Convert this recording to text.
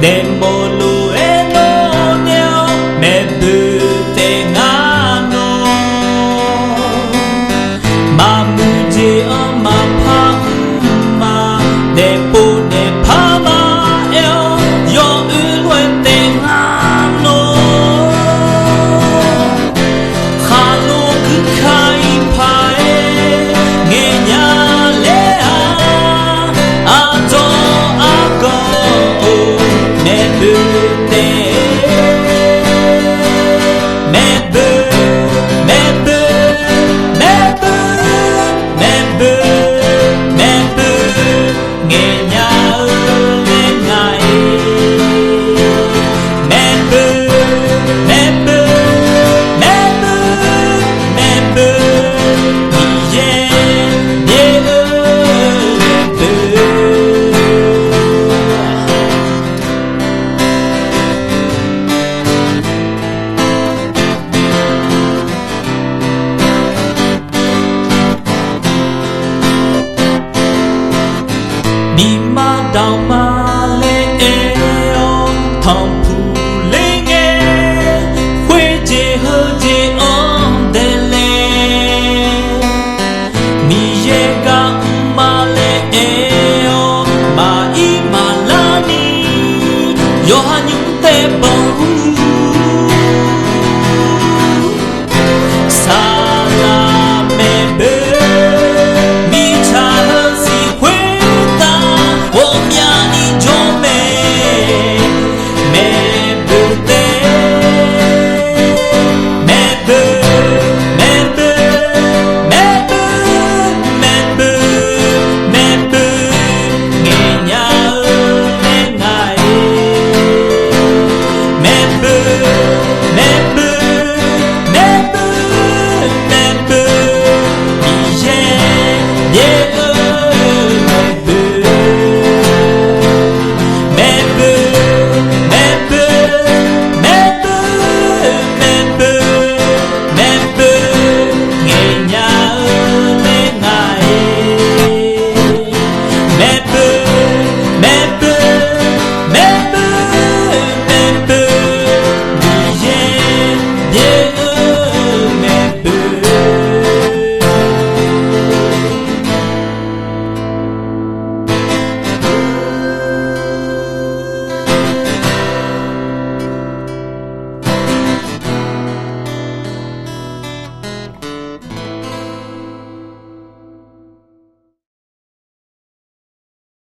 でもlu e no neo me bute nga no ma mu je ma pha ma de po de pha ma eo yo u lue te nga no kha lo ku khai pha e nge nya le a do a go me bute me bu me bu me bu me bu me bu nge nya le ngai me bu me bu me bu me bu ni ye ye bu ni ma dao ma le e o thong phu le nge hue je he je on de le ni ye ga ma le e o ma i ma la ni yo ha nyung te bong